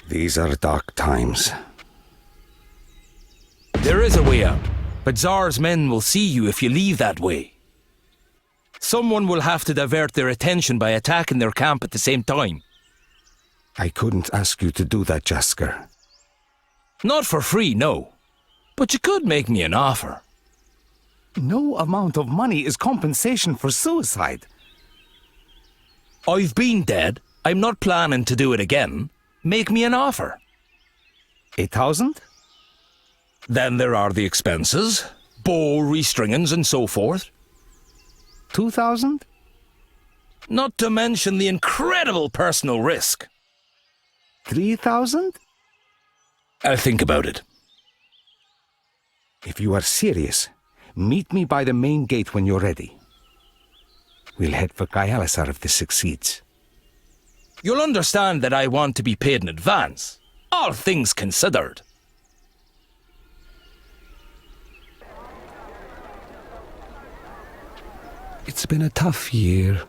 These are dark times. There is a way out, but Tsar's men will see you if you leave that way. Someone will have to divert their attention by attacking their camp at the same time. I couldn't ask you to do that, Jasker. Not for free, no. But you could make me an offer. No amount of money is compensation for suicide. I've been dead. I'm not planning to do it again. Make me an offer. 8,000? Then there are the expenses, bow restringings and so forth. 2,000? Not to mention the incredible personal risk. 3,000? I'll think about it. If you are serious, meet me by the main gate when you're ready. We'll head for Kayalisar if this succeeds. You'll understand that I want to be paid in advance, all things considered. It's been a tough year.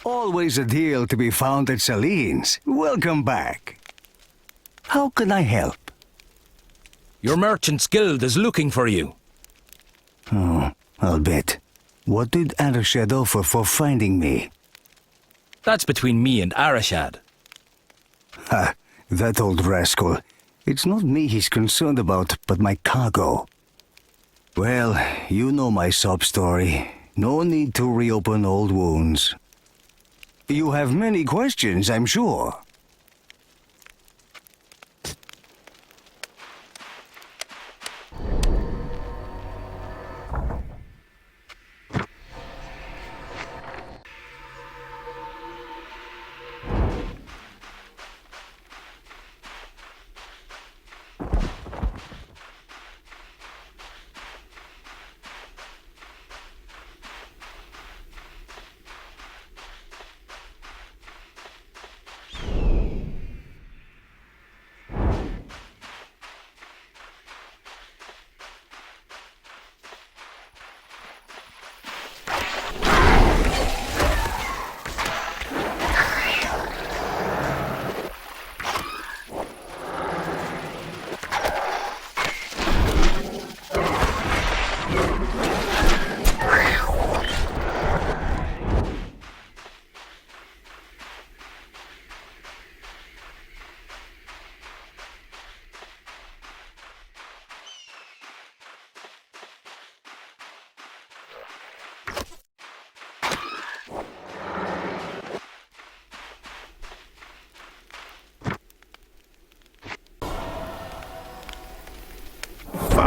Always a deal to be found at Saline's. Welcome back. How can I help? Your merchant's guild is looking for you. Oh, I'll bet. What did Arashad offer for finding me? That's between me and Arashad. Ha, that old rascal. It's not me he's concerned about, but my cargo. Well, you know my sob story. No need to reopen old wounds. You have many questions, I'm sure.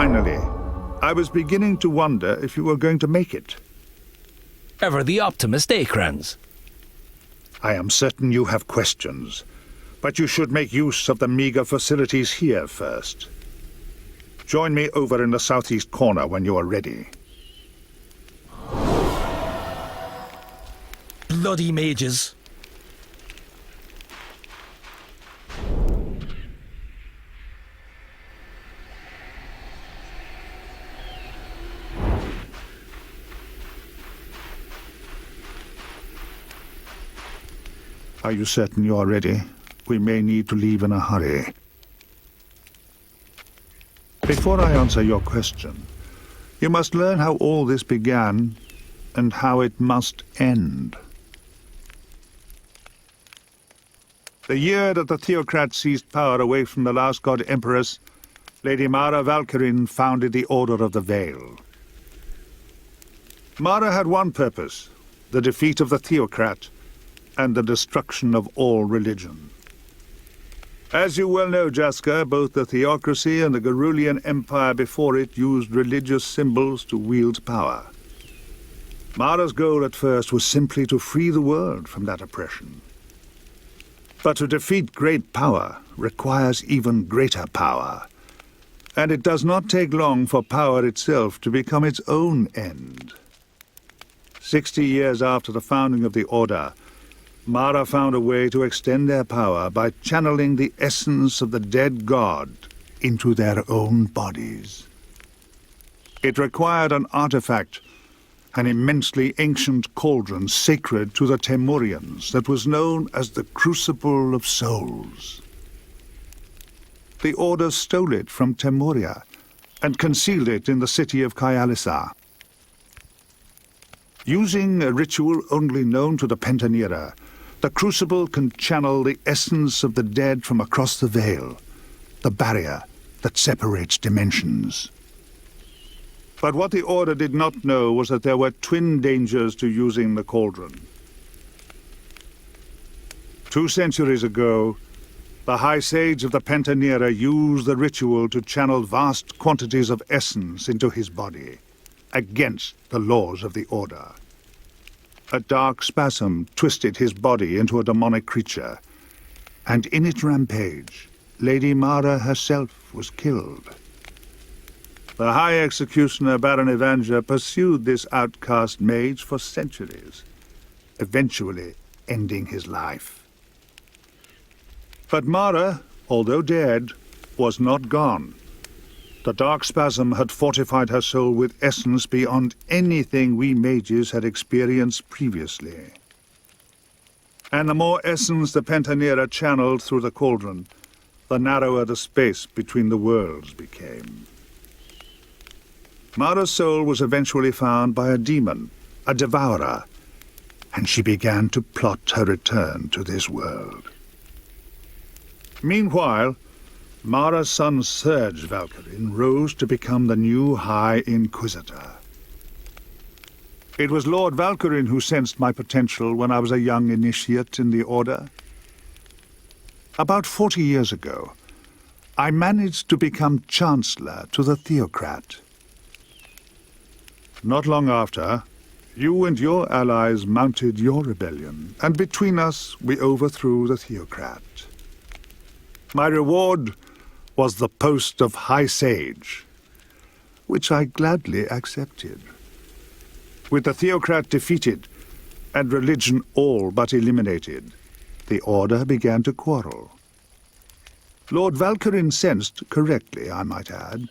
Finally, I was beginning to wonder if you were going to make it. Ever the optimist, eh, Kranz? I am certain you have questions, but you should make use of the meager facilities here first. Join me over in the southeast corner when you are ready. Bloody mages. Are you certain you are ready? We may need to leave in a hurry. Before I answer your question, you must learn how all this began and how it must end. The year that the Theocrats seized power away from the last god empress, Lady Mara Valkyrin founded the Order of the Veil. Mara had one purpose, the defeat of the Theocrat and the destruction of all religion. As you well know, Jasker, both the Theocracy and the Gerulian Empire before it used religious symbols to wield power. Mara's goal at first was simply to free the world from that oppression. But to defeat great power requires even greater power. And it does not take long for power itself to become its own end. 60 years after the founding of the Order, Mara found a way to extend their power by channeling the essence of the dead god into their own bodies. It required an artifact, an immensely ancient cauldron sacred to the Temurians that was known as the Crucible of Souls. The Order stole it from Temuria and concealed it in the city of Kyalisa. Using a ritual only known to the Pentanera, the Crucible can channel the essence of the dead from across the veil, the barrier that separates dimensions. But what the Order did not know was that there were twin dangers to using the cauldron. 2 centuries ago, the High Sage of the Pentanera used the ritual to channel vast quantities of essence into his body, against the laws of the Order. A dark spasm twisted his body into a demonic creature, and in its rampage, Lady Mara herself was killed. The High Executioner Baron Evanger pursued this outcast mage for centuries, eventually ending his life. But Mara, although dead, was not gone. The dark spasm had fortified her soul with essence beyond anything we mages had experienced previously. And the more essence the Pentanera channeled through the cauldron, the narrower the space between the worlds became. Mara's soul was eventually found by a demon, a devourer, and she began to plot her return to this world. Meanwhile, Mara's son Serge Valkyrin rose to become the new High Inquisitor. It was Lord Valkyrin who sensed my potential when I was a young initiate in the Order. About 40 years ago, I managed to become Chancellor to the Theocrat. Not long after, you and your allies mounted your rebellion, and between us we overthrew the Theocrat. My reward was the post of High Sage, which I gladly accepted. With the Theocrat defeated, and religion all but eliminated, the Order began to quarrel. Lord Valkyrin sensed, correctly I might add,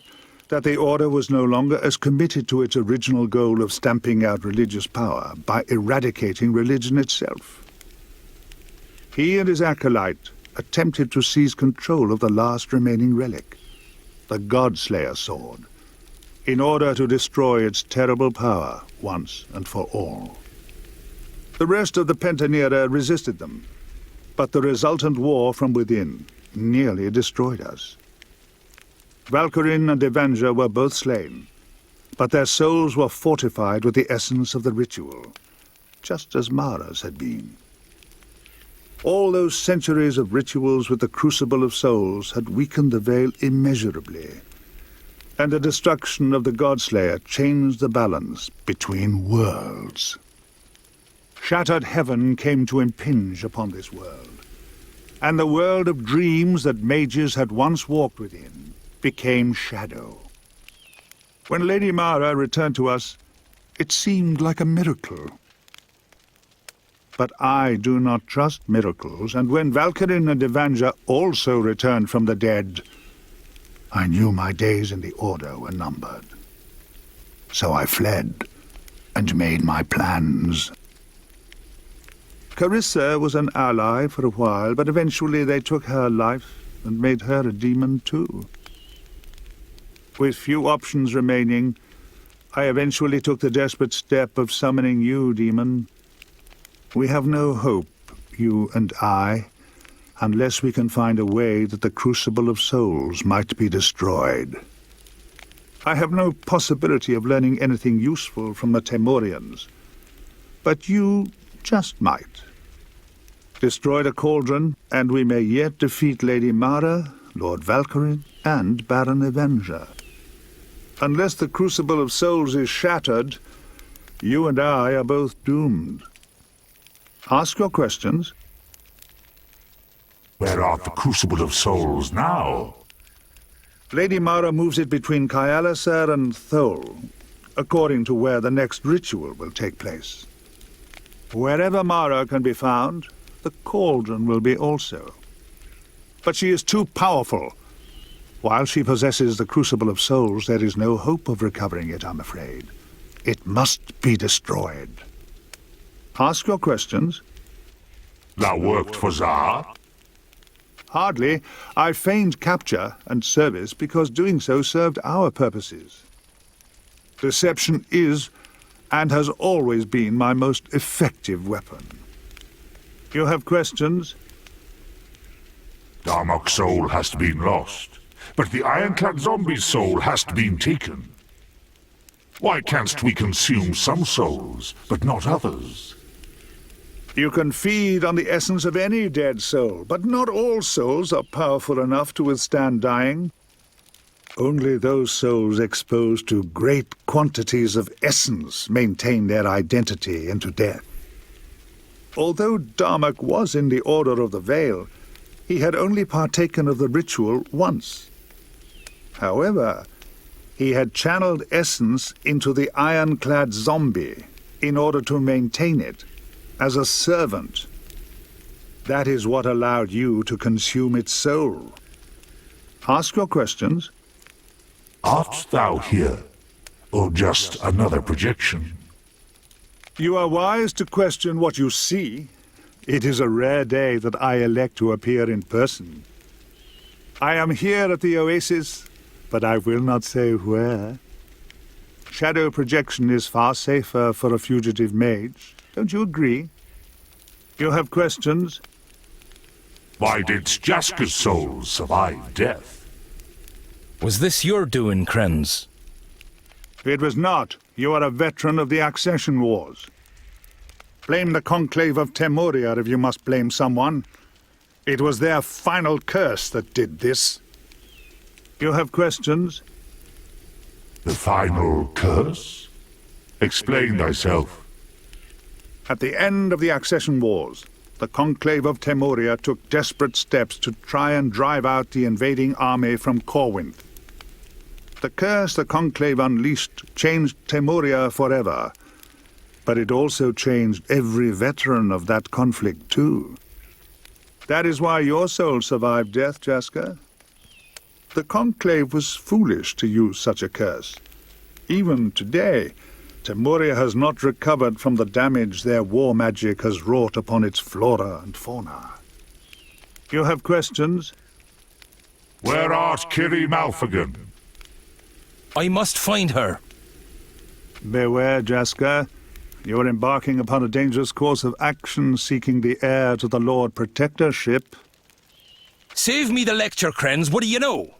that the Order was no longer as committed to its original goal of stamping out religious power by eradicating religion itself. He and his acolyte attempted to seize control of the last remaining relic, the Godslayer sword, in order to destroy its terrible power once and for all. The rest of the Pentanera resisted them, but the resultant war from within nearly destroyed us. Valkyrin and Evanger were both slain, but their souls were fortified with the essence of the ritual, just as Mara's had been. All those centuries of rituals with the Crucible of Souls had weakened the veil immeasurably, and the destruction of the Godslayer changed the balance between worlds. Shattered heaven came to impinge upon this world, and the world of dreams that mages had once walked within became shadow. When Lady Mara returned to us, it seemed like a miracle. But I do not trust miracles, and when Valkyrin and Evanger also returned from the dead, I knew my days in the Order were numbered. So I fled and made my plans. Carissa was an ally for a while, but eventually they took her life and made her a demon too. With few options remaining, I eventually took the desperate step of summoning you, demon. We have no hope, you and I, unless we can find a way that the Crucible of Souls might be destroyed. I have no possibility of learning anything useful from the Temurians, but you just might. Destroy the cauldron, and we may yet defeat Lady Mara, Lord Valkyrin, and Baron Evanger. Unless the Crucible of Souls is shattered, you and I are both doomed. Ask your questions. Where art the Crucible of Souls now? Lady Mara moves it between Kyalisar and Thol, according to where the next ritual will take place. Wherever Mara can be found, the cauldron will be also. But she is too powerful. While she possesses the Crucible of Souls, there is no hope of recovering it, I'm afraid. It must be destroyed. Ask your questions. That worked for Zar? Hardly. I feigned capture and service because doing so served our purposes. Deception is, and has always been, my most effective weapon. You have questions? Darmok's soul has been lost, but the ironclad zombie's soul has been taken. Why canst we consume some souls, but not others? You can feed on the essence of any dead soul, but not all souls are powerful enough to withstand dying. Only those souls exposed to great quantities of essence maintain their identity into death. Although Darmok was in the Order of the Veil, he had only partaken of the ritual once. However, he had channeled essence into the ironclad zombie in order to maintain it as a servant. That is what allowed you to consume its soul. Ask your questions. Art thou here, or just another projection? You are wise to question what you see. It is a rare day that I elect to appear in person. I am here at the oasis, but I will not say where. Shadow projection is far safer for a fugitive mage. Don't you agree? You have questions? Why did Jaska's soul survive death? Was this your doing, Krenz? It was not. You are a veteran of the Accession Wars. Blame the Conclave of Temuria if you must blame someone. It was their final curse that did this. You have questions? The final curse? Explain thyself. At the end of the Accession Wars, the Conclave of Temuria took desperate steps to try and drive out the invading army from Corwynth. The curse the Conclave unleashed changed Temuria forever, but it also changed every veteran of that conflict too. That is why your soul survived death, Jaska. The Conclave was foolish to use such a curse. Even today, Temuria has not recovered from the damage their war magic has wrought upon its flora and fauna. You have questions? Where art Kiri Malphagan? I must find her. Beware, Jaska. You are embarking upon a dangerous course of action seeking the heir to the Lord Protectorship. Save me the lecture, Krenz. What do you know?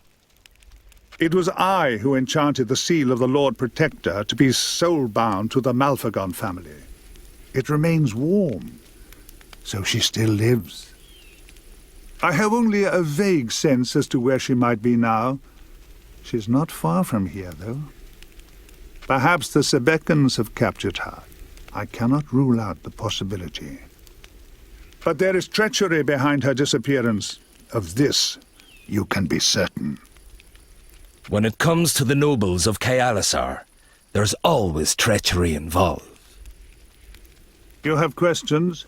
It was I who enchanted the seal of the Lord Protector to be soul-bound to the Malphagon family. It remains warm, so she still lives. I have only a vague sense as to where she might be now. She's not far from here, though. Perhaps the Sebekans have captured her. I cannot rule out the possibility. But there is treachery behind her disappearance. Of this, you can be certain. When it comes to the nobles of Kyalisar, there's always treachery involved. You have questions?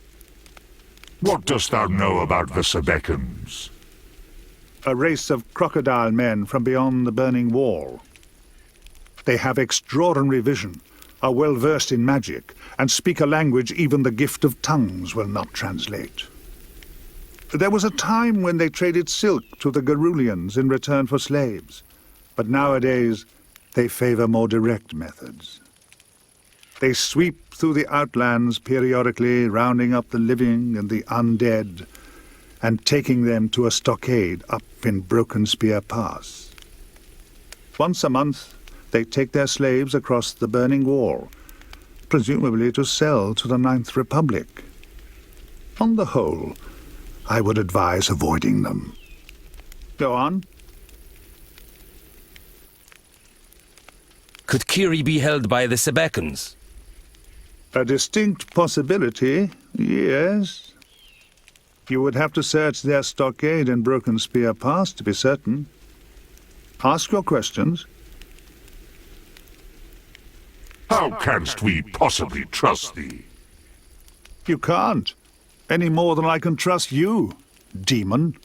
What dost thou know about the Sebekans? A race of crocodile men from beyond the Burning Wall. They have extraordinary vision, are well versed in magic, and speak a language even the gift of tongues will not translate. There was a time when they traded silk to the Garulians in return for slaves, but nowadays they favor more direct methods. They sweep through the outlands periodically, rounding up the living and the undead, and taking them to a stockade up in Broken Spear Pass. Once a month, they take their slaves across the Burning Wall, presumably to sell to the Ninth Republic. On the whole, I would advise avoiding them. Go on. Could Kiri be held by the Sebekans? A distinct possibility, yes. You would have to search their stockade in Broken Spear Pass to be certain. Ask your questions. How canst we possibly trust thee? You can't, any more than I can trust you, demon.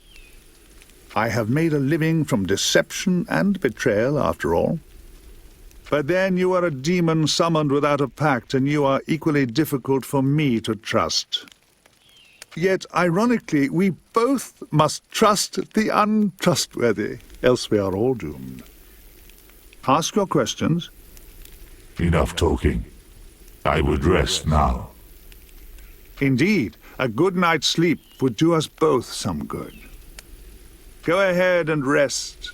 I have made a living from deception and betrayal, after all. But then you are a demon summoned without a pact, and you are equally difficult for me to trust. Yet, ironically, we both must trust the untrustworthy, else we are all doomed. Ask your questions. Enough talking. I would rest now. Indeed, a good night's sleep would do us both some good. Go ahead and rest.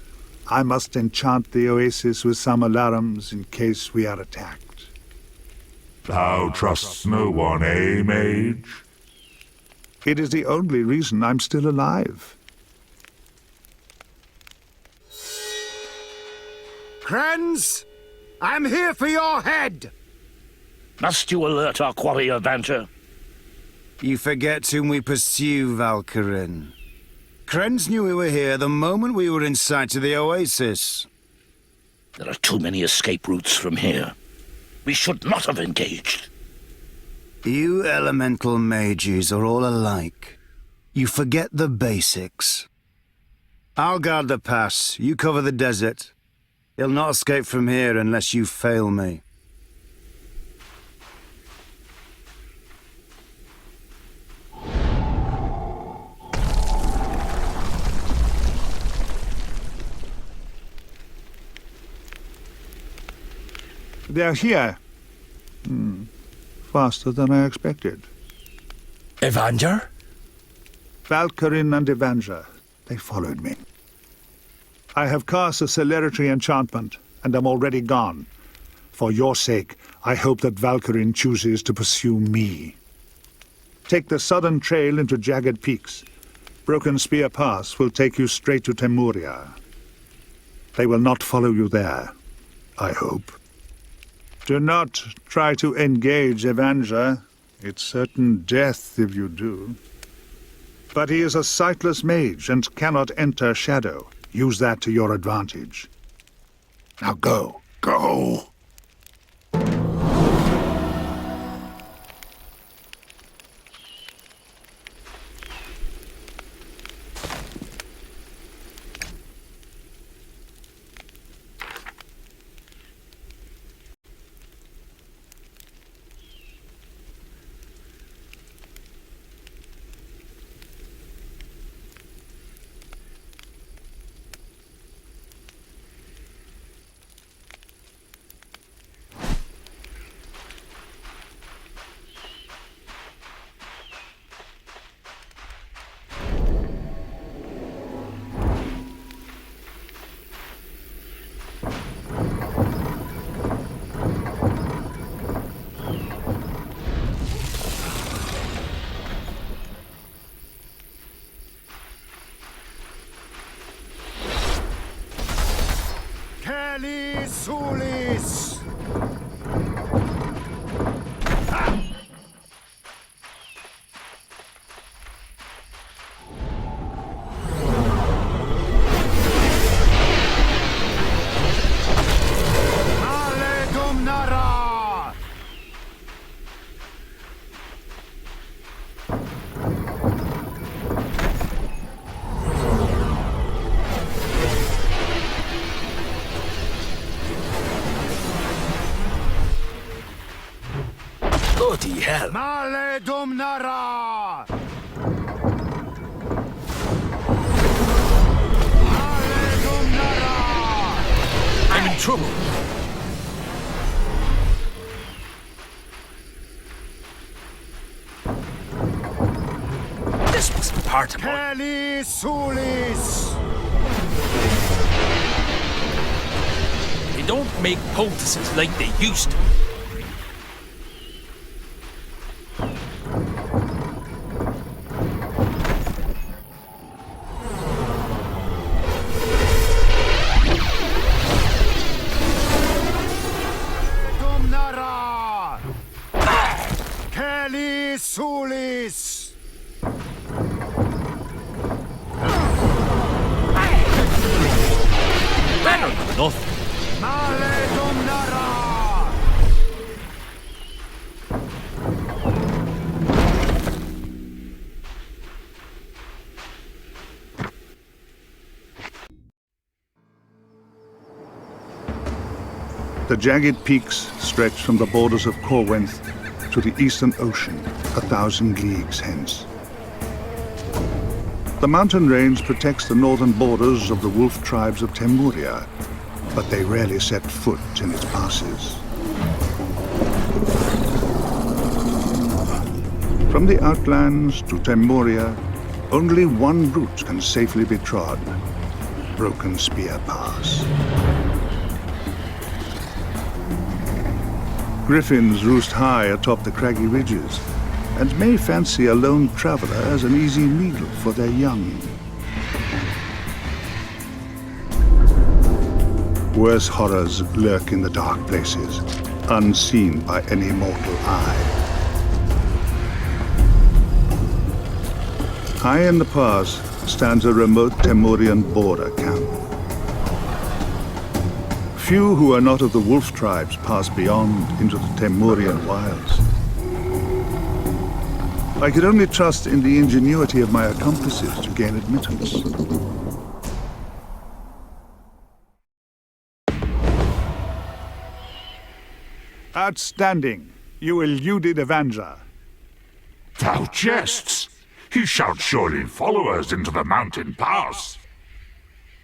I must enchant the oasis with some alarms in case we are attacked. Thou trustst no one, eh, mage? It is the only reason I'm still alive. Friends, I'm here for your head! Must you alert our quarry avenger? You forget whom we pursue, Valkyrin. Krenz knew we were here the moment we were in sight of the oasis. There are too many escape routes from here. We should not have engaged. You elemental mages are all alike. You forget the basics. I'll guard the pass, you cover the desert. He'll not escape from here unless you fail me. They're here. Faster than I expected. Evanger? Valkyrin and Evanger. They followed me. I have cast a celerity enchantment, and am already gone. For your sake, I hope that Valkyrin chooses to pursue me. Take the southern trail into Jagged Peaks. Broken Spear Pass will take you straight to Temuria. They will not follow you there, I hope. Do not try to engage Evanger. It's certain death if you do. But he is a sightless mage and cannot enter shadow. Use that to your advantage. Now go. Go! Sulis! Bloody hell! Male Domnara! Male Domnara! I'm in trouble! This wasn't part of my... Kelly Sulis! They don't make poultices like they used to. Domnara! Kelly Sulis! Back nothing. The jagged peaks stretch from the borders of Corwynth to the eastern ocean, 1,000 leagues hence. The mountain range protects the northern borders of the wolf tribes of Temuria, but they rarely set foot in its passes. From the outlands to Temuria, only one route can safely be trod: Broken Spear Pass. Griffins roost high atop the craggy ridges, and may fancy a lone traveler as an easy meal for their young. Worse horrors lurk in the dark places, unseen by any mortal eye. High in the pass stands a remote Temurian border camp. Few who are not of the wolf tribes pass beyond into the Temurian wilds. I could only trust in the ingenuity of my accomplices to gain admittance. Outstanding. You eluded Avenger. Thou jests! He shall surely follow us into the mountain pass.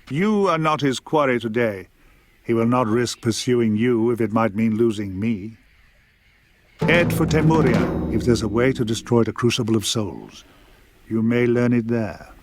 You are not his quarry today. He will not risk pursuing you if it might mean losing me. Head for Temuria if there's a way to destroy the Crucible of Souls. You may learn it there.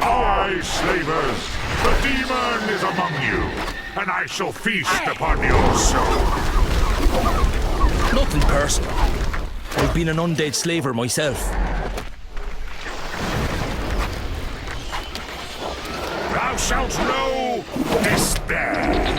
Aye, slavers, the demon is among you, and I shall feast upon your soul. Nothing personal. I've been an undead slaver myself. Thou shalt know despair.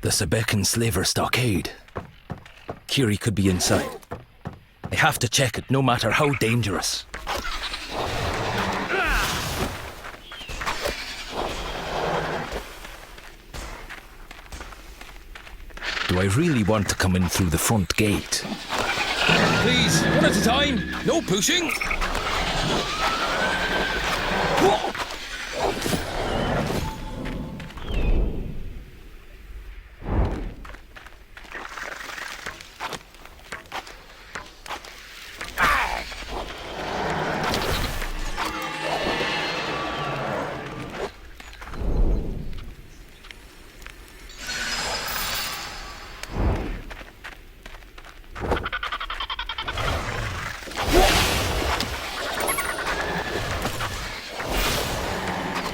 The Sebekan slaver stockade. Kiri could be inside. I have to check it, no matter how dangerous. Do I really want to come in through the front gate? Please, one at a time. No pushing.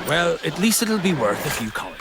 Well, at least it'll be worth a few coins.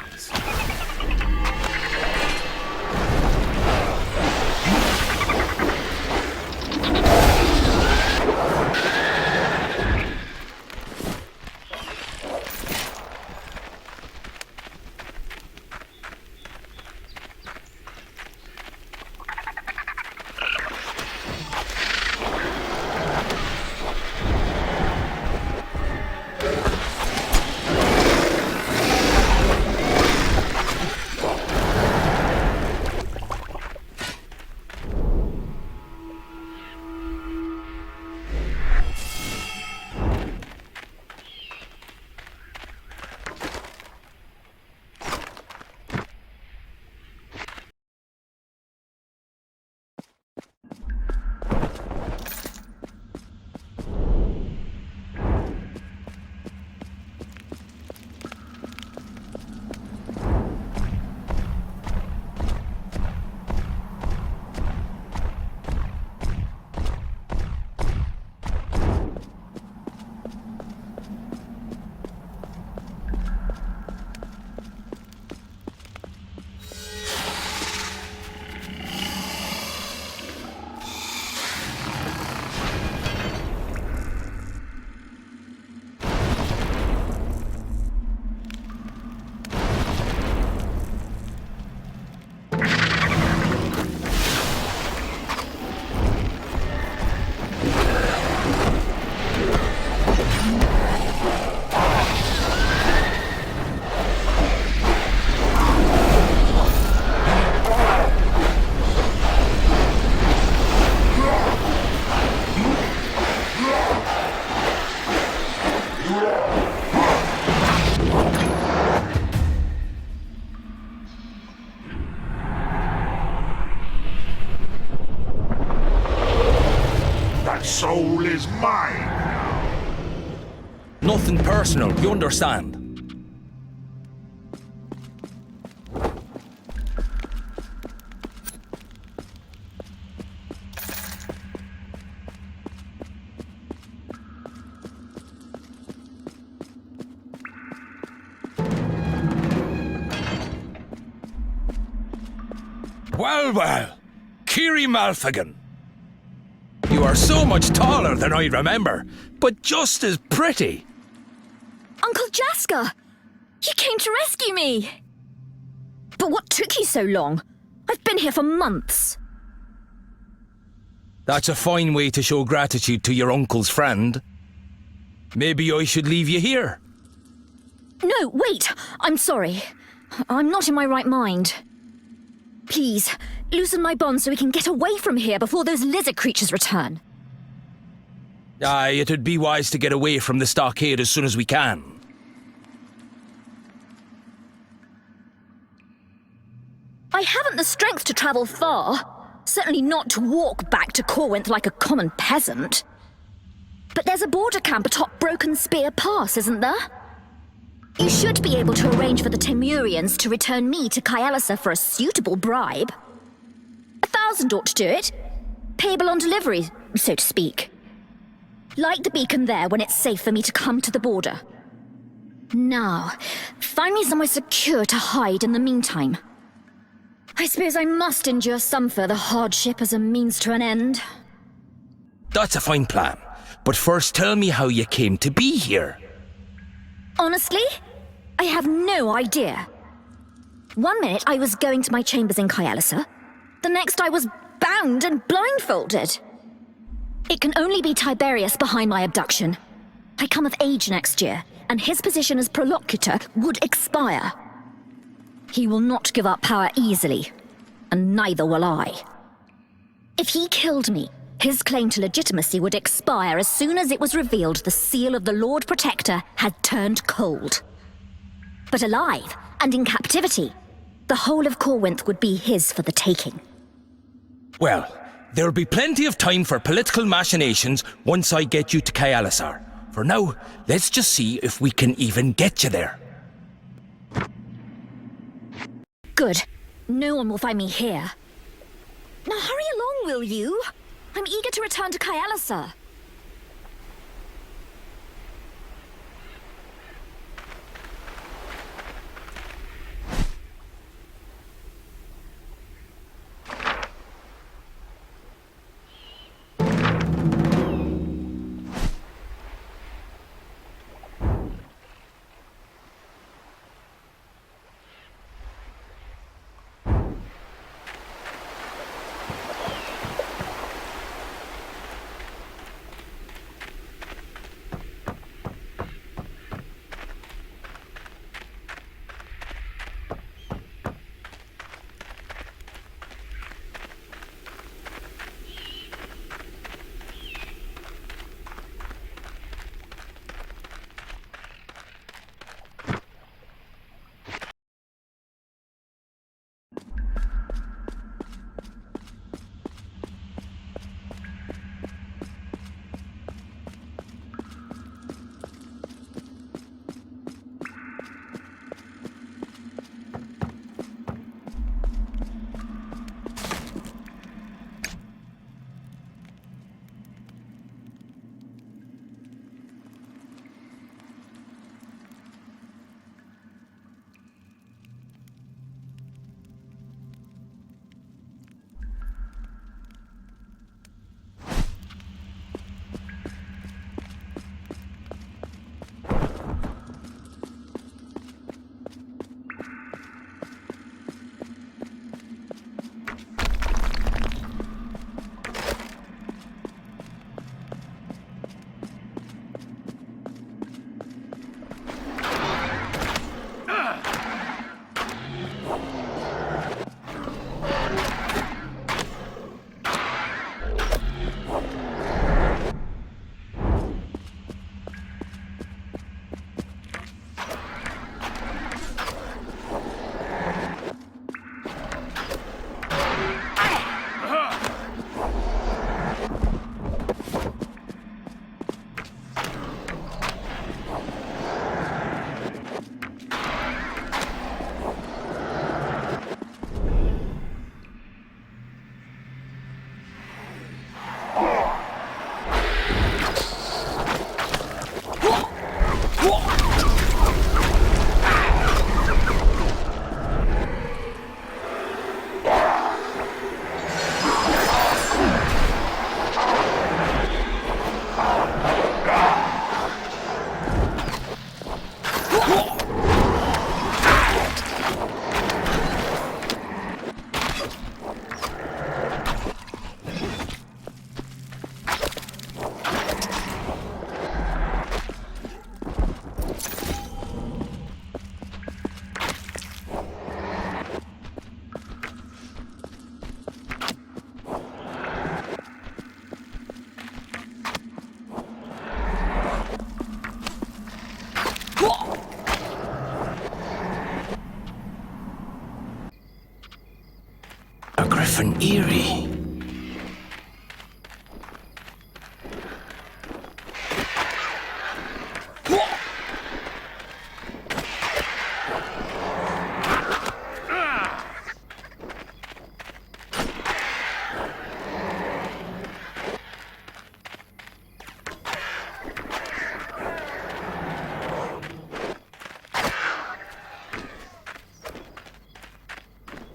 Soul is mine. Nothing personal, you understand? Well, well, Kiri Malfagan. You are so much taller than I remember, but just as pretty. Uncle Jaska! You came to rescue me! But what took you so long? I've been here for months. That's a fine way to show gratitude to your uncle's friend. Maybe I should leave you here. No, wait! I'm sorry. I'm not in my right mind. Please, loosen my bond so we can get away from here before those lizard creatures return. Aye, it'd be wise to get away from the stockade as soon as we can. I haven't the strength to travel far. Certainly not to walk back to Corwinth like a common peasant. But there's a border camp atop Broken Spear Pass, isn't there? You should be able to arrange for the Temurians to return me to Kyalisa for a suitable bribe. 1,000 ought to do it. Payable on delivery, so to speak. Light the beacon there when it's safe for me to come to the border. Now, find me somewhere secure to hide in the meantime. I suppose I must endure some further hardship as a means to an end. That's a fine plan. But first tell me how you came to be here. Honestly, I have no idea. One minute I was going to my chambers in Kyalisa. The next I was bound and blindfolded. It can only be Tiberius behind my abduction. I come of age next year, and his position as prolocutor would expire. He will not give up power easily, and neither will I. If he killed me, his claim to legitimacy would expire as soon as it was revealed the seal of the Lord Protector had turned cold. But alive, and in captivity, the whole of Corwinth would be his for the taking. Well, there'll be plenty of time for political machinations once I get you to Kyallisar. For now, let's just see if we can even get you there. Good. No one will find me here. Now hurry along, will you? I'm eager to return to Kyalisa. Griffin Eerie.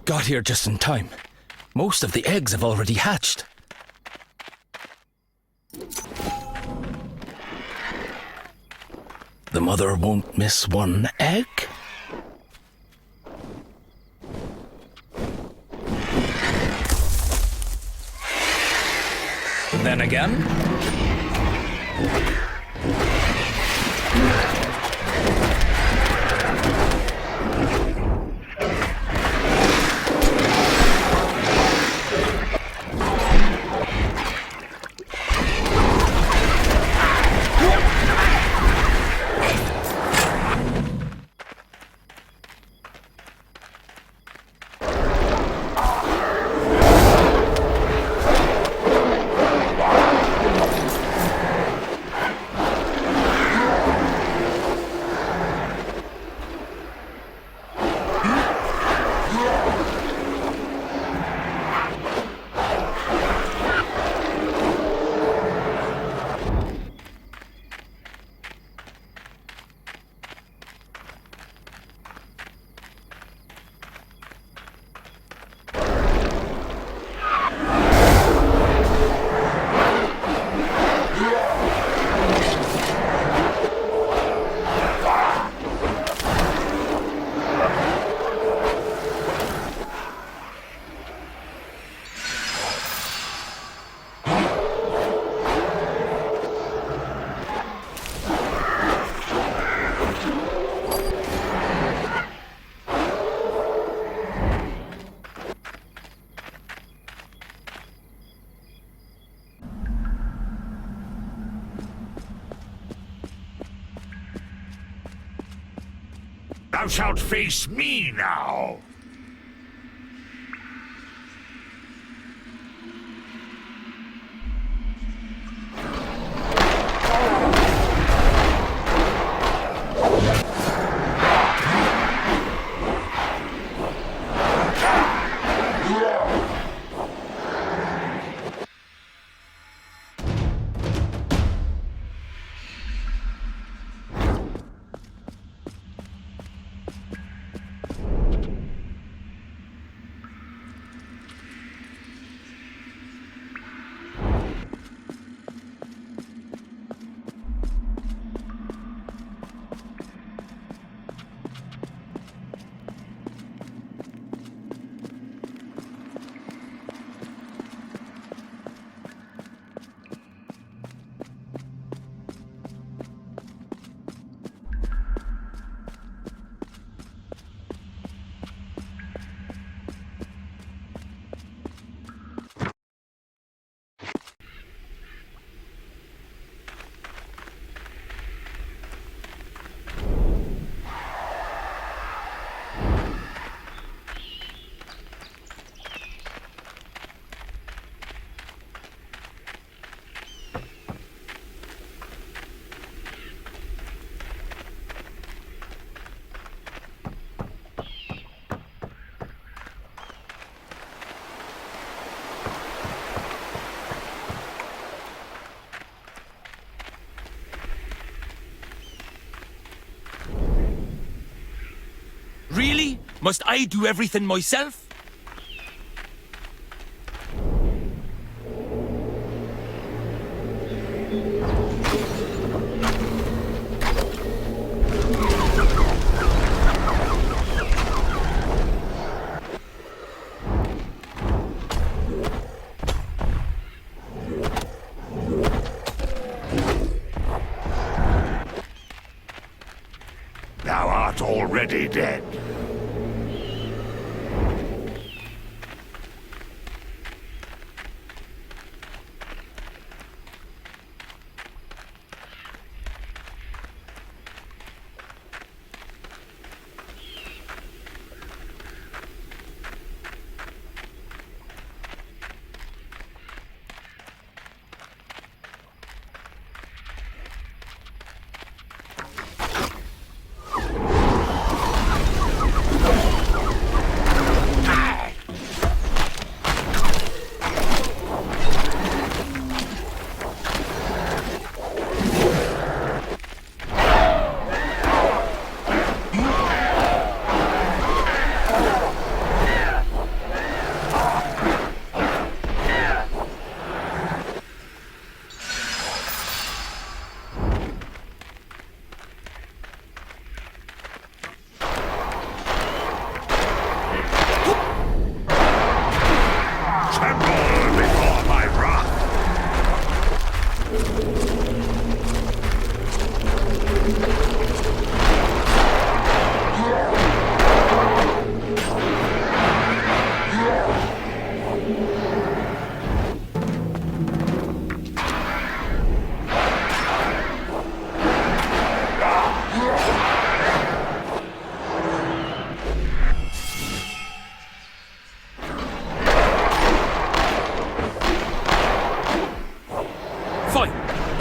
Got here just in time. Most of the eggs have already hatched. The mother won't miss one egg? Then again, thou shalt face me now. really? Must I do everything myself? Thou art already dead.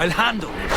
I'll handle it.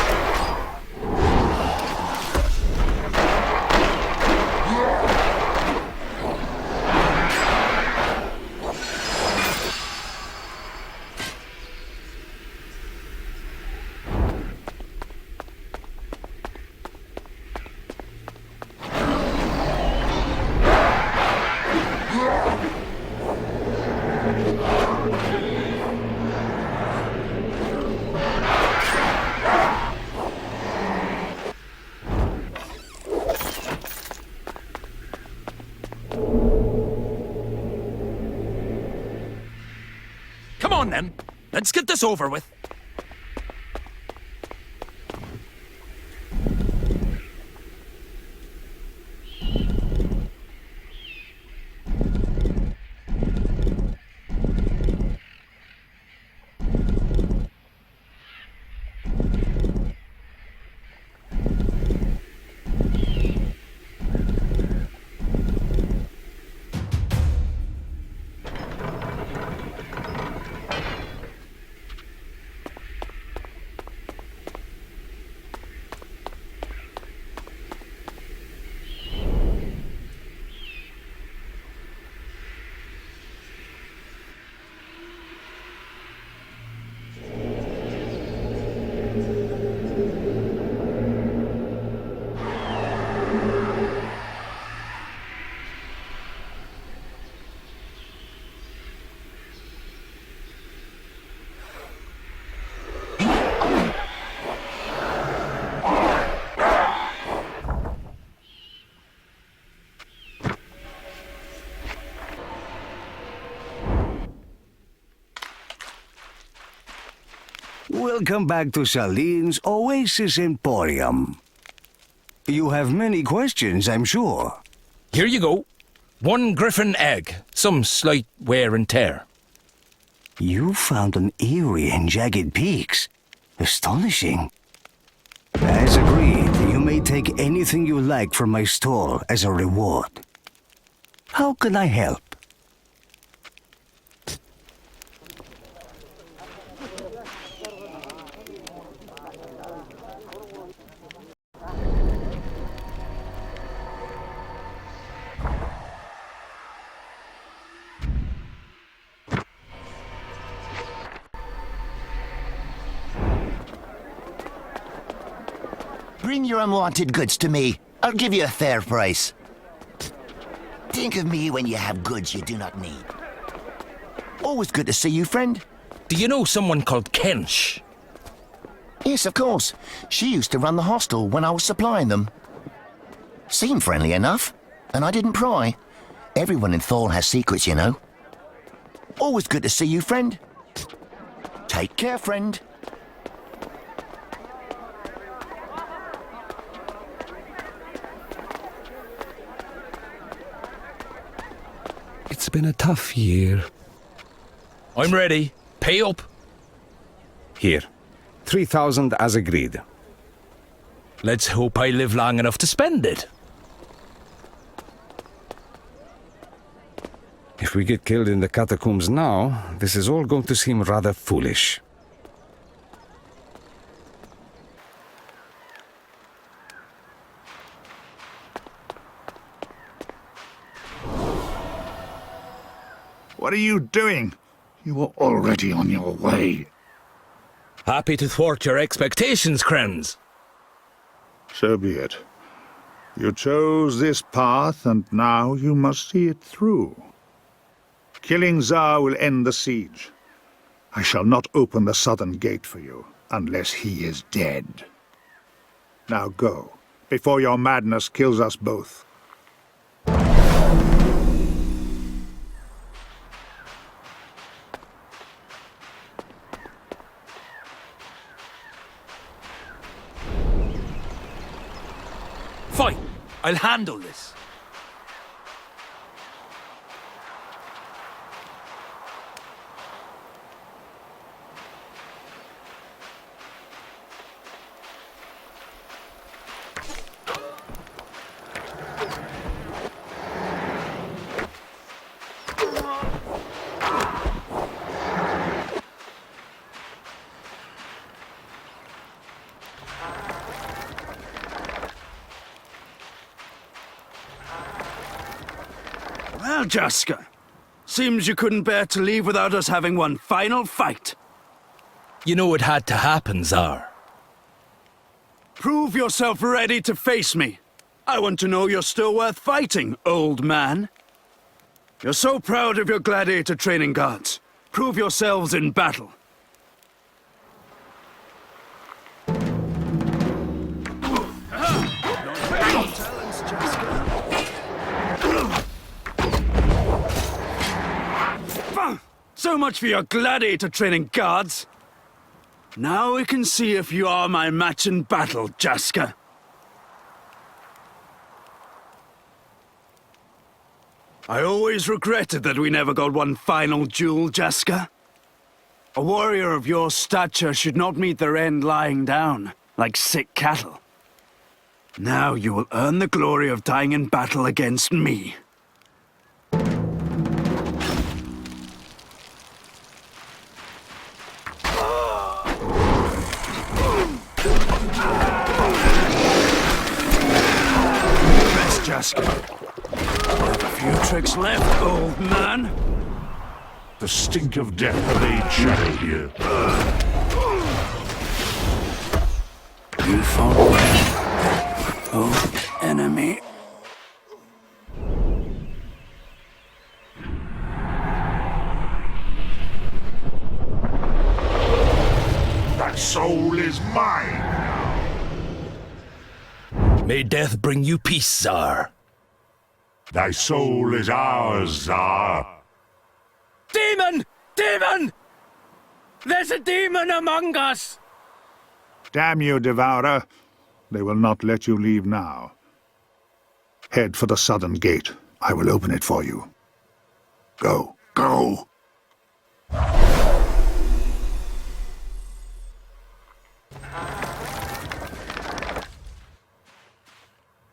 Come on then, let's get this over with. Welcome back to Saleem's Oasis Emporium. You have many questions, I'm sure. Here you go. 1 griffin egg, some slight wear and tear. You found an eerie and jagged peaks. Astonishing. As agreed, you may take anything you like from my stall as a reward. How can I help? Bring your unwanted goods to me. I'll give you a fair price. Think of me when you have goods you do not need. Always good to see you, friend. Do you know someone called Kench? Yes, of course. She used to run the hostel when I was supplying them. Seemed friendly enough, and I didn't pry. Everyone in Thal has secrets, you know. Always good to see you, friend. Take care, friend. It's been a tough year. I'm ready. Pay up. Here, 3,000 as agreed. Let's hope I live long enough to spend it. If we get killed in the catacombs now, this is all going to seem rather foolish. What are you doing? You were already on your way. Happy to thwart your expectations, Krenz. So be it. You chose this path, and now you must see it through. Killing Tsar will end the siege. I shall not open the southern gate for you, unless he is dead. Now go, before your madness kills us both. Fine. I'll handle this. Well, Jaska, seems you couldn't bear to leave without us having one final fight. You know it had to happen, Tsar. Prove yourself ready to face me. I want to know you're still worth fighting, old man. You're so proud of your gladiator training guards. Prove yourselves in battle. So much for your gladiator training guards. Now we can see if you are my match in battle, Jaska. I always regretted that we never got one final duel, Jaska. A warrior of your stature should not meet their end lying down, like sick cattle. Now you will earn the glory of dying in battle against me. Rest, Jaska. A few tricks left, old man. The stink of death laid shadow here. You fought well, old enemy. That soul is mine now. May death bring you peace, Tsar. Thy soul is ours, Tsar. Demon! Demon! There's a demon among us! Damn you, Devourer. They will not let you leave now. Head for the southern gate. I will open it for you. Go. Go!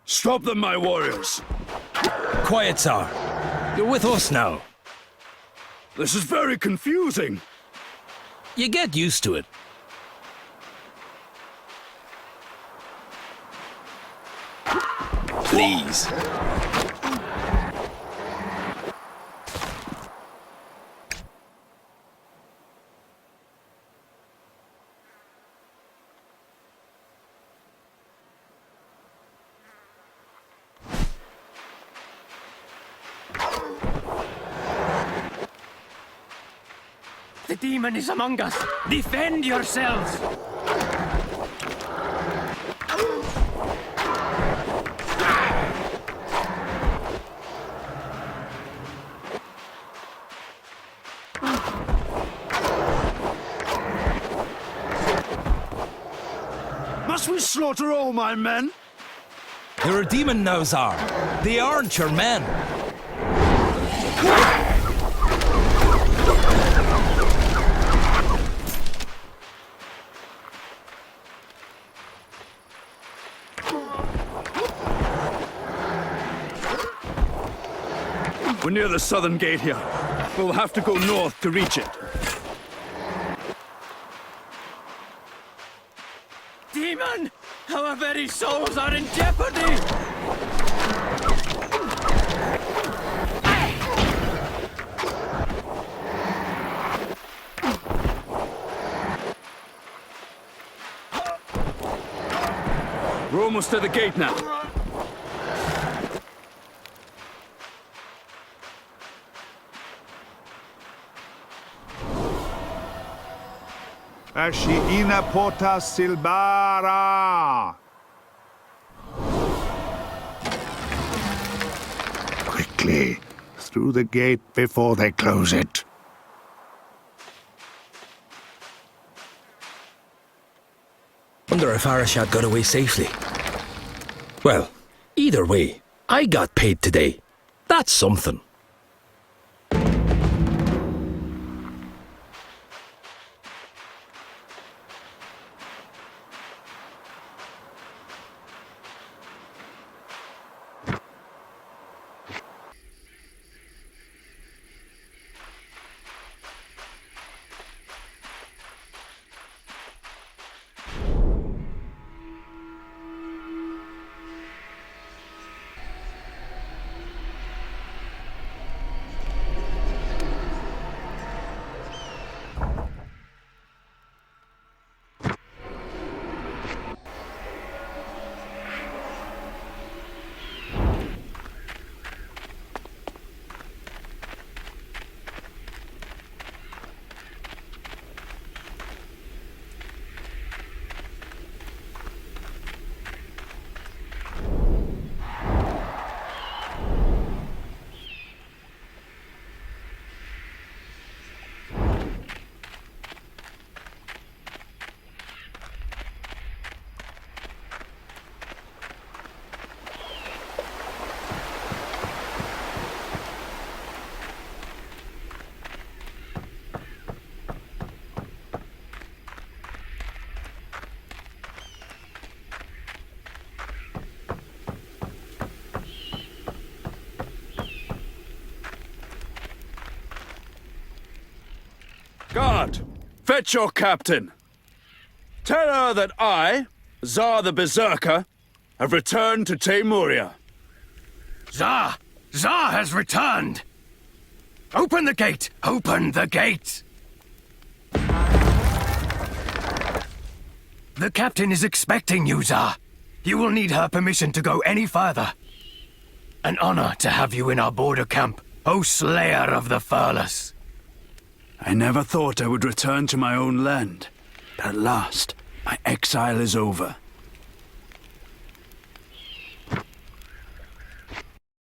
Stop them, my warriors. Quiet, Tsar. You're with us now. This is very confusing. You get used to it. Please. The demon is among us. Defend yourselves. Must we slaughter all my men? You're a demon now, Tsar. They aren't your men. We're near the southern gate here. We'll have to go north to reach it. Demon! Our very souls are in jeopardy! We're almost at the gate now. Ashiina porta silbara! Quickly, through the gate before they close it. Wonder if Arashad got away safely. Well, either way, I got paid today. That's something. Guard, fetch your captain. Tell her that I, Tsar the Berserker, have returned to Teymuria. Tsar! Tsar has returned! Open the gate! Open the gate! The captain is expecting you, Tsar. You will need her permission to go any further. An honor to have you in our border camp, O Slayer of the Furless. I never thought I would return to my own land. At last, my exile is over.